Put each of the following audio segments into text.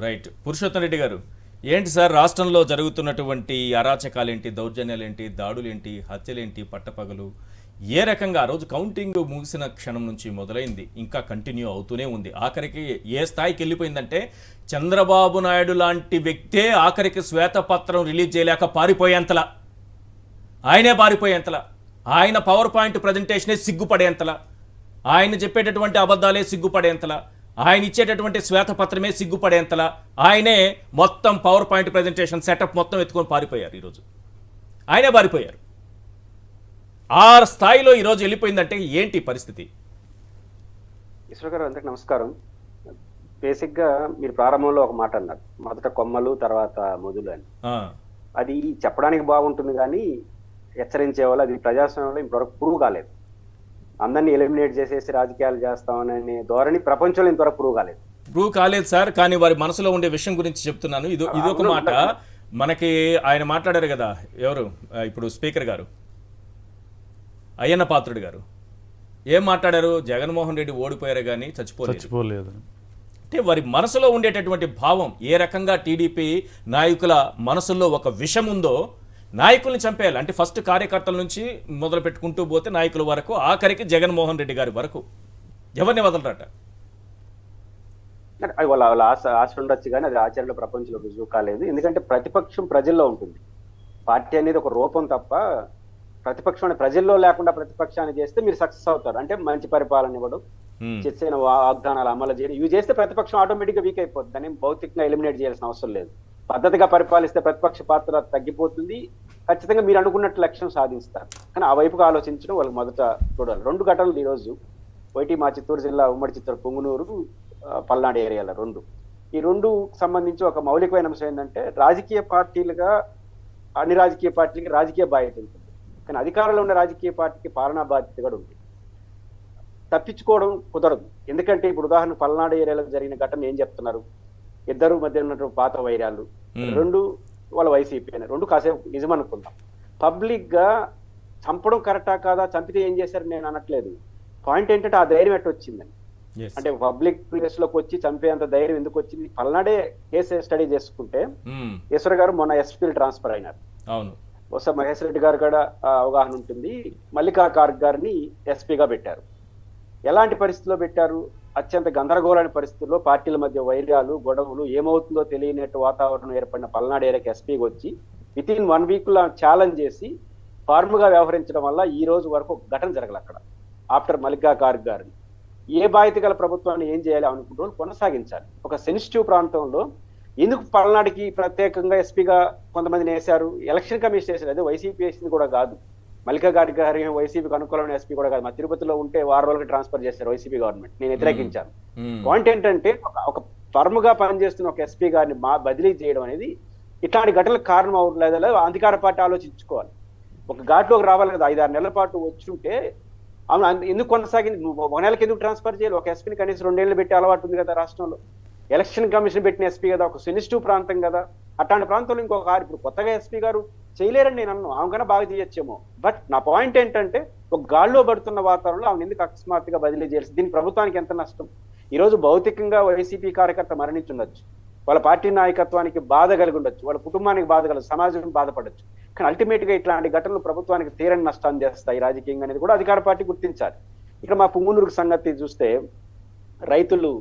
Right. Purushottam Reddy గారు, ఏంటి sir రాష్ట్రంలో జరుగుతున్నటువంటి అరాచకాలేంటి, దౌర్జన్యాలేంటి, దాడులేంటి, హత్యలేంటి, పట్టపగలు ఏ రకంగా ఆ రోజు కౌంటింగ్ ముగిసిన క్షణం నుంచి మొదలైంది, ఇంకా కంటిన్యూ అవుతూనే ఉంది. ఆఖరికి ఏ స్థాయికి వెళ్ళిపోయిందంటే చంద్రబాబు నాయుడు లాంటి వ్యక్తే ఆఖరికి శ్వేతపత్రం రిలీజ్ చేయలేక పారిపోయేంతలా, ఆయనే పారిపోయేంతలా, ఆయన పవర్ పాయింట్ ప్రజెంటేషనే సిగ్గుపడేంతలా, ఆయన చెప్పేటటువంటి అబద్ధాలే సిగ్గుపడేంతలా, ఆయన ఇచ్చేటటువంటి శ్వేతపత్రమే సిగ్గుపడేంతలా ఆయనే మొత్తం పవర్ పాయింట్ ప్రజెంటేషన్ సెటప్ మొత్తం ఎత్తుకొని పారిపోయారు. ఈరోజు ఆయనే పారిపోయారు. ఆ స్థాయిలో ఈరోజు వెళ్ళిపోయిందంటే ఏంటి పరిస్థితి? ఈశ్వర్ గారు, అందరికి నమస్కారం. బేసిక్ గా మీరు ప్రారంభంలో ఒక మాట అన్నారు, మొదట కొమ్మలు తర్వాత మొదలు అని. అది చెప్పడానికి బాగుంటుంది కానీ హెచ్చరించే వాళ్ళు అది ప్రజాస్వామ్యంలో ఇంతవరకు ప్రూవ్ కాలేదు. అందరినీ ఎలిమినేట్ చేసేసి రాజకీయాలు చేస్తామనే ధోరణి ప్రపంచంలో ఇంతవరకు ప్రూవ్ కాలేదు సార్. కానీ వారి మనసులో ఉండే విషయం గురించి చెప్తున్నాను. ఇదొక మాట. మనకి ఆయన మాట్లాడారు కదా, ఎవరు ఇప్పుడు స్పీకర్ గారు అయ్యన్న పాత్రుడు గారు ఏం మాట్లాడారు? జగన్మోహన్ రెడ్డి ఓడిపోయారు కానీ చచ్చిపోలేదు అంటే వారి మనసులో ఉండేటటువంటి భావం ఏ రకంగా టీడీపీ నాయకుల మనసుల్లో ఒక విషం ఉందో నాయకుల్ని చంపేయాలి అంటే ఫస్ట్ కార్యకర్తల నుంచి మొదలు పెట్టుకుంటూ పోతే నాయకుల వరకు ఆఖరికి జగన్మోహన్ రెడ్డి గారి వరకు ఎవరిని వదలరట. వాళ్ళ ఆశ ఉండొచ్చు కానీ అది ఆచరణలో ప్రపంచంలో రుజువు కాలేదు. ఎందుకంటే ప్రతిపక్షం ప్రజల్లో ఉంటుంది. పార్టీ అనేది ఒక రూపం తప్ప ప్రతిపక్షం ప్రజల్లో లేకుండా ప్రతిపక్షాన్ని చేస్తే మీరు సక్సెస్ అవుతారు. అంటే మంచి పరిపాలన ఇవ్వడం, చేసిన వాగ్దానాలు అమలు చేయడం, ఇవి చేస్తే ప్రతిపక్షం ఆటోమేటిక్ గా వీక్ అయిపోతుంది. దాన్ని భౌతికంగా ఎలిమినేట్ చేయాల్సిన అవసరం లేదు. పద్ధతిగా పరిపాలిస్తే ప్రతిపక్ష పాత్ర తగ్గిపోతుంది. ఖచ్చితంగా మీరు అనుకున్నట్టు లక్ష్యం సాధిస్తారు. కానీ ఆ వైపుగా ఆలోచించడం వాళ్ళకి మొదట చూడాలి. 2 ఘటనలు ఈరోజు వైటీ మా చిత్తూరు జిల్లా ఉమ్మడి చిత్తూరు పొంగునూరు పల్నాడు ఏరియాల ఈ రెండు సంబంధించి ఒక మౌలికమైన అంశం ఏంటంటే రాజకీయ పార్టీలుగా అన్ని రాజకీయ పార్టీలకి రాజకీయ బాధ్యత ఉంటుంది. కానీ అధికారంలో ఉన్న రాజకీయ పార్టీకి పాలనా బాధ్యత కూడా ఉంది. తప్పించుకోవడం కుదరదు. ఎందుకంటే ఇప్పుడు ఉదాహరణ పల్నాడు ఏరియాలో జరిగిన ఘటన ఏం చెప్తున్నారు? ఇద్దరు మధ్య ఉన్నటువంటి పాత వైరాలు, 2 వాళ్ళ వైసీపీ అని, 2 కాసేపు నిజమనుకుందాం. పబ్లిక్ గా చంపడం కరెక్టా కాదా, చంపితే ఏం చేశారు నేను అనట్లేదు. పాయింట్ ఏంటంటే ఆ ధైర్యం ఎట్టు వచ్చిందని. అంటే పబ్లిక్ ప్లేస్ లోకి వచ్చి చంపేంత ధైర్యం ఎందుకు వచ్చింది? పల్నాడే కేసు స్టడీ చేసుకుంటే ఈశ్వర్ గారు మొన్న ఎస్పీలు ట్రాన్స్ఫర్ అయినారు. బహుశా మహేష్ రెడ్డి గారు కూడా అవగాహన ఉంటుంది. మల్లికా కార్గ్ గారిని ఎస్పీగా పెట్టారు. ఎలాంటి పరిస్థితుల్లో పెట్టారు? అత్యంత గందరగోళమైన పరిస్థితుల్లో పార్టీల మధ్య వైర్యాలు, గొడవలు, ఏమవుతుందో తెలియనట్టు వాతావరణం ఏర్పడిన పల్నాడు ఏరియాకి ఎస్పీకి వచ్చి వితిన్ 1 వీక్ లో ఛాలెంజ్ చేసి ఫార్మ్గా వ్యవహరించడం వల్ల ఈ రోజు వరకు ఒక ఘటన జరగదు అక్కడ. ఆఫ్టర్ మల్లికా కార్గ్ గారిని ఏ బాధ్యత గల ప్రభుత్వాన్ని ఏం చేయాలి అనుకుంటూ కొనసాగించాలి. ఒక సెన్సిటివ్ ప్రాంతంలో ఎందుకు పల్నాడుకి ప్రత్యేకంగా ఎస్పీగా కొంతమందిని వేశారు? ఎలక్షన్ కమిషన్ వేసారు. అదే వైసీపీ వేసింది కూడా కాదు. మల్లికా గారి వైసీపీకి అనుకూలమైన ఎస్పీ కూడా కాదు. మా తిరుపతిలో ఉంటే 6 రోజులకి ట్రాన్స్ఫర్ చేశారు వైసీపీ గవర్నమెంట్. నేను వ్యతిరేకించాను. పాయింట్ ఏంటంటే ఒక ఫర్మ్ గా పనిచేస్తున్న ఒక ఎస్పీ గారిని బదిలీ చేయడం అనేది ఇట్లాంటి ఘటనలకు కారణం అవ్వలేదా అధికార పార్టీ ఆలోచించుకోవాలి. ఒక ఘాట్లోకి రావాలి కదా. 5-6 నెలల పాటు వచ్చుంటే ఎందుకు కొనసాగింది? 1 నెలకి ఎందుకు ట్రాన్స్ఫర్ చేయాలి? ఒక ఎస్పీని కనీసం 2 ఏళ్ళు పెట్టే అలవాటు ఉంది కదా రాష్ట్రంలో. ఎలక్షన్ కమిషన్ పెట్టిన ఎస్పీ కదా, ఒక సెన్సిటివ్ ప్రాంతం కదా. అట్లాంటి ప్రాంతంలో ఇంకొక ఇప్పుడు కొత్తగా ఎస్పీ గారు చేయలేరని నేను అన్నాను. ఆమె కన్నా బాగా చేయొచ్చేమో. బట్ నా పాయింట్ ఏంటంటే ఒక గాల్లో పడుతున్న వాతావరణంలో ఆమె ఎందుకు అకస్మాత్తుగా బదిలీ చేయాల్సి? దీనికి ప్రభుత్వానికి ఎంత నష్టం? ఈ రోజు భౌతికంగా వైసీపీ కార్యకర్త మరణించుండొచ్చు, వాళ్ళ పార్టీ నాయకత్వానికి బాధ కలిగి ఉండొచ్చు, వాళ్ళ కుటుంబానికి బాధ కలదు, సమాజం బాధపడచ్చు. కానీ అల్టిమేట్ గా ఇట్లాంటి ఘటనలు ప్రభుత్వానికి తీరని నష్టాన్ని చేస్తాయి రాజకీయంగా అనేది కూడా అధికార పార్టీ గుర్తించాలి. ఇక్కడ మా పుంగునూరు సంగతి చూస్తే రైతులు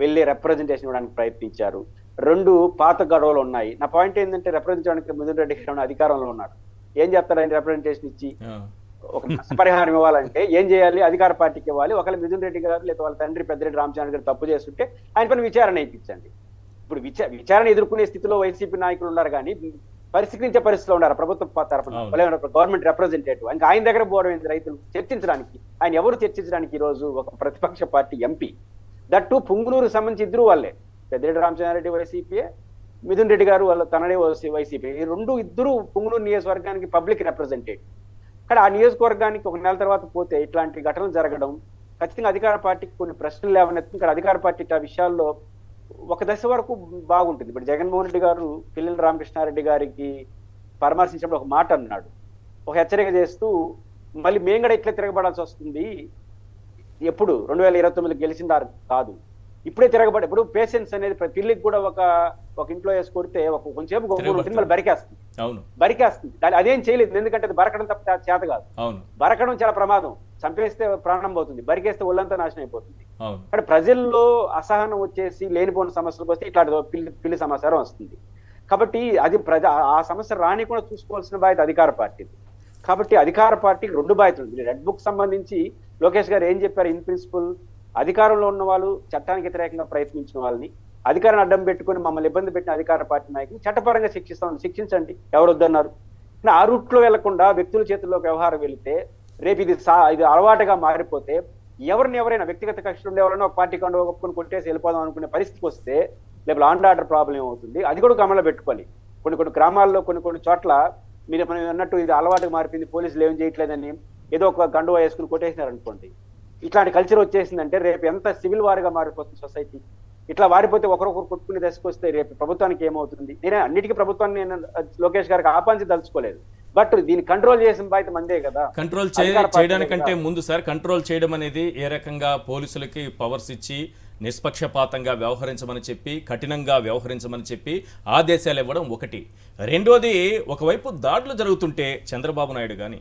వెళ్ళి రిప్రజెంటేషన్ ఇవ్వడానికి ప్రయత్నించారు. 2 పాత గొడవలు ఉన్నాయి. నా పాయింట్ ఏంటంటే రిప్రజెంటేషన్ మిథున్ రెడ్డి గారు అధికారంలో ఉన్నాడు. ఏం చెప్తారు ఆయన రిప్రజెంటేషన్ ఇచ్చి? ఒక నష్టపరిహారం ఇవ్వాలంటే ఏం చేయాలి? అధికార పార్టీకి ఇవ్వాలి. ఒకవేళ మిథున్ రెడ్డి గారు లేదా వాళ్ళ తండ్రి పెద్దిరెడ్డి రామచంద్ర గారు తప్పు చేస్తుంటే ఆయన పైన విచారణ ఇప్పించండి. ఇప్పుడు విచారణ ఎదుర్కొనే స్థితిలో వైసీపీ నాయకులు ఉన్నారు కానీ పరిష్కరించే పరిస్థితిలో ఉన్నారు ప్రభుత్వ తరఫున గవర్నమెంట్ రిప్రజెంటేటివ్. ఇంకా ఆయన దగ్గర పోవడం ఏంటి? రైతులు చర్చించడానికి ఆయన ఎవరు చర్చించడానికి? ఈ రోజు ఒక ప్రతిపక్ష పార్టీ ఎంపీ, దట్టు పుంగునూరు సంబంధించి ఇద్దరు వాళ్ళే, పెద్దిరెడ్డి రామచంద్రారెడ్డి వైసీపీ, మిథున్ రెడ్డి గారు వాళ్ళ తనడే వైసీపీ. ఇద్దరు పుంగునూరు నియోజకవర్గానికి పబ్లిక్ రిప్రజెంటేటివ్. కానీ ఆ నియోజకవర్గానికి 1 నెల తర్వాత పోతే ఇట్లాంటి ఘటనలు జరగడం ఖచ్చితంగా అధికార పార్టీకి కొన్ని ప్రశ్నలు లేవనెత్తుంది. ఇక్కడ అధికార పార్టీ ఆ విషయాల్లో ఒక దశ వరకు బాగుంటుంది. ఇప్పుడు జగన్మోహన్ రెడ్డి గారు పిల్లల రామకృష్ణారెడ్డి గారికి పరామర్శించినప్పుడు ఒక మాట అన్నాడు, ఒక హెచ్చరిక చేస్తూ, మళ్ళీ మేము కూడా ఇట్లా తిరగబడాల్సి వస్తుంది. ఎప్పుడు 2029 గెలిచిన కాదు, ఇప్పుడే తిరగబడి ఇప్పుడు పేషెన్స్ అనేది పిల్లికి కూడా ఒక ఇంట్లో వేసి కొడితే కొంచెంసేపు గొప్ప ఉంటుంది, మళ్ళీ బరికేస్తుంది. అవును బరికేస్తుంది, అదేం చేయలేదు, ఎందుకంటే అది బరకడం తప్ప చేత కాదు. అవును బరకడం చాలా ప్రమాదం, చంపేస్తే ప్రాణం పోతుంది, బరికేస్తే ఒళ్ళంతా నాశనం అయిపోతుంది. అవును కానీ ప్రజల్లో అసహనం వచ్చేసి లేనిపోయిన సమస్యలకు వస్తే ఇట్లాంటి పిల్లి సమాచారం వస్తుంది. కాబట్టి అది ఆ సమస్య రానికుండా చూసుకోవాల్సిన బాధ్యత అధికార పార్టీది. కాబట్టి అధికార పార్టీకి రెండు బాధ్యతలు ఉంది. రెడ్ బుక్ సంబంధించి లోకేష్ గారు ఏం చెప్పారు? ఇన్ ప్రిన్సిపల్ అధికారంలో ఉన్న వాళ్ళు చట్టానికి వ్యతిరేకంగా ప్రయత్నించిన వాళ్ళని, అధికారాన్ని అడ్డం పెట్టుకుని మమ్మల్ని ఇబ్బంది పెట్టిన అధికార పార్టీ నాయకులు చట్టపరంగా శిక్షించండి, ఎవరు వద్దన్నారు. ఆ రూట్ లో వెళ్లకుండా వ్యక్తుల చేతుల్లోకి వ్యవహారం వెళితే రేపు ఇది అలవాటుగా మారిపోతే ఎవరైనా వ్యక్తిగత కక్షలు ఎవరైనా ఒక పార్టీ కండు ఒప్పుకొని కొట్టేసి వెళ్ళిపోదాం అనుకునే పరిస్థితికి వస్తే రేపు లా అండ్ ఆర్డర్ ప్రాబ్లం ఏమవుతుంది? అది కూడా గమనంలో పెట్టుకోవాలి. కొన్ని గ్రామాల్లో కొన్ని చోట్ల మీరు అన్నట్టు ఇది అలవాటుగా మారిపోయింది, పోలీసులు ఏం చేయట్లేదని ఏదో ఒక గండువా వేసుకుని కొట్టేసినారు అనుకోండి, ఇట్లాంటి కల్చర్ వచ్చేసిందంటే రేపు ఎంత సివిల్ వార్గా మారిపోతుంది సొసైటీ. ఇట్లా వారిపోతే ఒకరొకరు కొట్టుకుని దశకొస్తే రేపు ప్రభుత్వానికి ఏమవుతుంది? నేనే అన్నిటికీ ప్రభుత్వాన్ని నేను లోకేష్ గారికి ఆపాంచి తలుచుకోలేదు, బట్ దీన్ని కంట్రోల్ చేసిన బాధ్యత మందే కదా. కంట్రోల్ చేయడానికంటే ముందు సార్, కంట్రోల్ చేయడం అనేది ఏ రకంగా పోలీసులకి పవర్స్ ఇచ్చి నిష్పక్షపాతంగా వ్యవహరించమని చెప్పి, కఠినంగా వ్యవహరించమని చెప్పి ఆదేశాలు ఇవ్వడం ఒకటి. రెండోది, ఒకవైపు దాడులు జరుగుతుంటే చంద్రబాబు నాయుడు కానీ,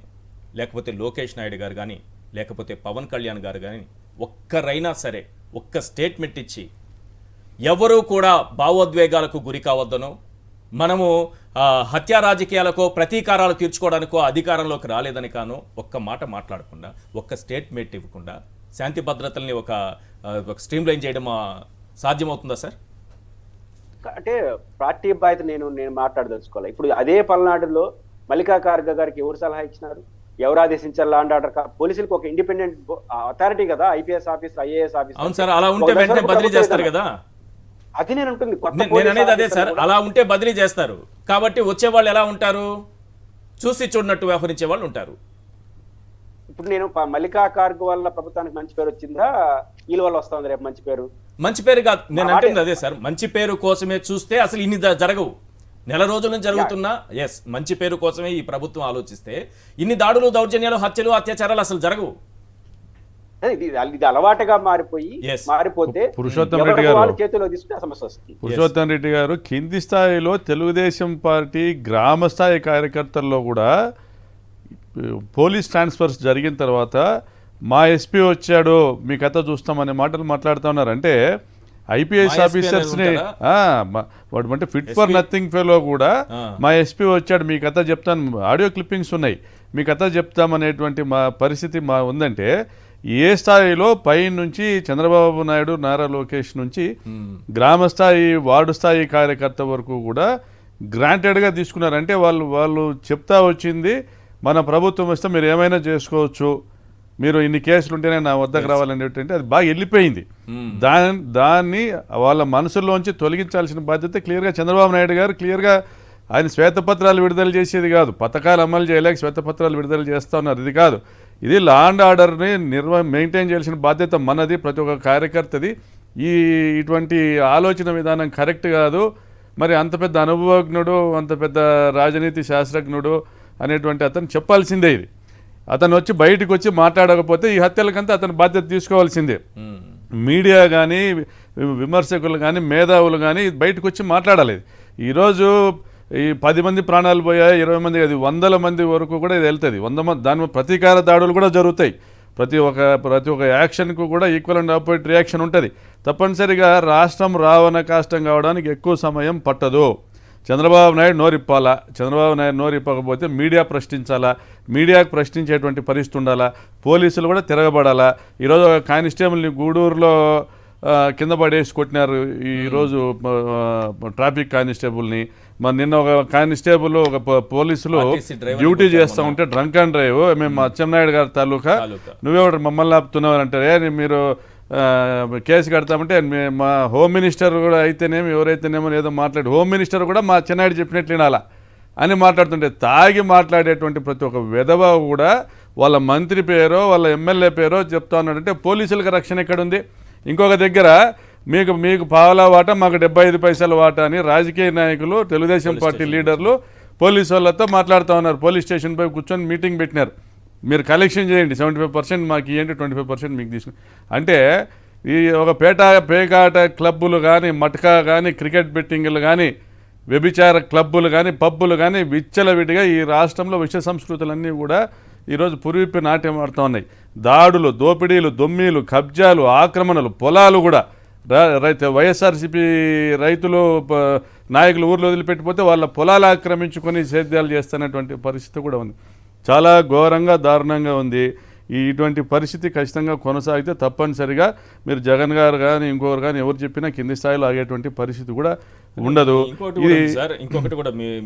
లేకపోతే లోకేష్ నాయుడు గారు కానీ, లేకపోతే పవన్ కళ్యాణ్ గారు కానీ ఒక్కరైనా సరే ఒక్క స్టేట్మెంట్ ఇచ్చి ఎవరూ కూడా భావోద్వేగాలకు గురి కావద్దనో, మనము హత్యా రాజకీయాలకో ప్రతీకారాలు తీర్చుకోవడానికో అధికారంలోకి రాలేదని కాను ఒక్క మాట మాట్లాడకుండా, ఒక్క స్టేట్మెంట్ ఇవ్వకుండా శాంతి భద్రతల్ని ఒక స్ట్రీమ్ లైన్ చేయడం సాధ్యమవుతుందా సార్? అంటే పార్టీ బాధ్యత నేను మాట్లాడదలుచుకోవాలి. ఇప్పుడు అదే పల్నాడులో మల్లికా ఖార్గే గారికి ఎవరు సలహా ఇచ్చినారు? ఎవరు ఆదేశించారు? లా అండ్ ఆర్డర్ పోలీసులకు ఒక ఇండిపెండెంట్ అథారిటీ కదా, ఐపీఎస్ ఆఫీసర్, ఐఏఎస్ ఆఫీసర్. అవును సార్, అలా ఉంటే వెంటనే బదిలీ చేస్తారు కదా. అది నేను ఉంటుంది, నేను అనేది అదే సార్, అలా ఉంటే బదిలీ చేస్తారు. కాబట్టి వచ్చే వాళ్ళు ఎలా ఉంటారు? చూసి చూడనట్టు వ్యవహరించే వాళ్ళు ఉంటారు. ఇప్పుడు నేను మల్లికా ఖార్గే వల్ల ప్రభుత్వానికి మంచి పేరు వచ్చిందా, వీళ్ళ వల్ల వస్తుంది రేపు మంచి పేరు? మంచి పేరు కాదు నేను అంటుంది అదే సార్, మంచి పేరు కోసమే చూస్తే అసలు ఇన్ని జరగవు. నెల రోజుల నుంచి జరుగుతున్నా మంచి పేరు కోసమే ఈ ప్రభుత్వం ఆలోచిస్తే ఇన్ని దాడులు, దౌర్జన్యాలు, హత్యలు, అత్యాచారాలు అసలు జరగవు. ఇది అలవాటుగా మారిపోతే పురుషోత్తం రెడ్డి గారు చేతిలో తీసుకునే సమస్య వస్తుంది. పురుషోత్తం రెడ్డి గారు, కింది స్థాయిలో తెలుగుదేశం పార్టీ గ్రామ స్థాయి కార్యకర్తల్లో కూడా పోలీస్ ట్రాన్స్ఫర్స్ జరిగిన తర్వాత మా ఎస్పీ వచ్చాడు మీ కథ చూస్తామనే మాటలు మాట్లాడుతూ ఉన్నారు. అంటే ఐపీఎస్ ఆఫీసర్స్ని అంటే ఫిట్ ఫర్ నథింగ్ ఫెలో కూడా మా ఎస్పీ వచ్చాడు మీ కథ చెప్తాను, ఆడియో క్లిప్పింగ్స్ ఉన్నాయి, మీ కథ చెప్తామనేటువంటి మా పరిస్థితి ఉందంటే ఏ స్థాయిలో పై నుంచి చంద్రబాబు నాయుడు, నారా లోకేష్ నుంచి గ్రామ స్థాయి, వార్డు స్థాయి కార్యకర్త వరకు కూడా గ్రాంటెడ్గా తీసుకున్నారంటే వాళ్ళు చెప్తా వచ్చింది మన ప్రభుత్వం వస్తే మీరు ఏమైనా చేసుకోవచ్చు, మీరు ఇన్ని కేసులు ఉంటేనే నా వద్దకు రావాలనేటువంటి అది బాగా వెళ్ళిపోయింది. దాన్ని వాళ్ళ మనసులోంచి తొలగించాల్సిన బాధ్యత క్లియర్గా చంద్రబాబు నాయుడు గారు క్లియర్గా ఆయన శ్వేతపత్రాలు విడుదల చేసేది కాదు, పథకాలు అమలు చేయలేక శ్వేతపత్రాలు విడుదల చేస్తూ ఉన్నారు. ఇది కాదు, ఇది లా అండ్ ఆర్డర్ని మెయింటైన్ చేయాల్సిన బాధ్యత మనది, ప్రతి ఒక్క కార్యకర్తది. ఇటువంటి ఆలోచన విధానం కరెక్ట్ కాదు. మరి అంత పెద్ద అనుభవజ్ఞుడు, అంత పెద్ద రాజనీతి శాస్త్రజ్ఞుడు అనేటువంటి అతను చెప్పాల్సిందే. ఇది అతను వచ్చి బయటకు వచ్చి మాట్లాడకపోతే ఈ హత్యలకంతా అతను బాధ్యత తీసుకోవాల్సిందే. మీడియా కానీ, విమర్శకులు కానీ, మేధావులు కానీ బయటకు వచ్చి మాట్లాడాలి. ఈరోజు ఈ 10 మంది ప్రాణాలు పోయాయి, 20 మంది, అది 100 మంది వరకు కూడా ఇది వెళ్తుంది. 100 మంది దాని ప్రతీకార దాడులు కూడా జరుగుతాయి. ప్రతి ఒక్క యాక్షన్కు కూడా ఈక్వల్ అండ్ ఆపోజిట్ రియాక్షన్ ఉంటుంది. తప్పనిసరిగా రాష్ట్రం రావణ కాష్టం కావడానికి ఎక్కువ సమయం పట్టదు. చంద్రబాబు నాయుడు నోరిప్పాలా, చంద్రబాబు నాయుడు నోరిప్పకపోతే మీడియా ప్రశ్నించాలా, మీడియాకు ప్రశ్నించేటువంటి పరిస్థితి ఉండాలా, పోలీసులు కూడా తిరగబడాలా. ఈరోజు ఒక కానిస్టేబుల్ని గూడూరులో కింద పడేసి కొట్టినారు ఈరోజు ట్రాఫిక్ కానిస్టేబుల్ని. మరి నిన్న ఒక కానిస్టేబుల్, ఒక పోలీసులు డ్యూటీ చేస్తూ ఉంటే డ్రంక్ అండ్ డ్రైవ్, మేము అచ్చెన్నాయుడు గారి తాలూకా, నువ్వెవరు మమ్మల్ని ఆపుతున్నావు అని అంటారు. మీరు కేసు కడతామంటే మా హోమ్ మినిస్టర్ కూడా అయితేనేమి ఎవరైతేనేమో ఏదో మాట్లాడి, హోమ్ మినిస్టర్ కూడా మా చెన్నాయుడు చెప్పినట్లు వినాలా అని మాట్లాడుతుంటే, తాగి మాట్లాడేటువంటి ప్రతి ఒక్క విధవ కూడా వాళ్ళ మంత్రి పేరో వాళ్ళ ఎమ్మెల్యే పేరో చెప్తా ఉన్నాడంటే పోలీసులకు రక్షణ ఎక్కడుంది? ఇంకొక దగ్గర మీకు పావలా వాటా, మాకు 75 పైసల వాటా అని రాజకీయ నాయకులు, తెలుగుదేశం పార్టీ లీడర్లు పోలీసు వాళ్ళతో మాట్లాడుతూ ఉన్నారు. పోలీస్ స్టేషన్ పై కూర్చొని మీటింగ్ పెట్టినారు. మీరు కలెక్షన్ చేయండి, 75% మాకు ఇవ్వండి, 25% మీకు తీసుకుని. అంటే ఈ ఒక పేకాట క్లబ్బులు కానీ మట్కా కానీ క్రికెట్ బెట్టింగ్లు కానీ వ్యభిచార క్లబ్బులు కానీ పబ్బులు కానీ విచ్చలవిడిగా ఈ రాష్ట్రంలో విష సంస్కృతులన్నీ కూడా ఈరోజు పురివిప్పి నాట్యం ఆడుతూ ఉన్నాయి. దాడులు, దోపిడీలు, దొమ్మీలు, కబ్జాలు, ఆక్రమణలు, పొలాలు కూడా వైఎస్ఆర్సీపీ రైతులు నాయకులు ఊర్లో వదిలిపెట్టిపోతే వాళ్ళ పొలాలు ఆక్రమించుకొని సేద్యాలు చేస్తున్నటువంటి పరిస్థితి కూడా ఉంది. చాలా ఘోరంగా దారుణంగా ఉంది. ఇటువంటి పరిస్థితి ఖచ్చితంగా కొనసాగితే తప్పనిసరిగా మీరు జగన్ గారు కానీ ఇంకొకరు కానీ ఎవరు చెప్పినా కింది స్థాయిలో ఆగేటువంటి పరిస్థితి కూడా ఉండదు. ఇంకొకటి కూడా ఉంది సార్, ఇంకొకటి కూడా మీరు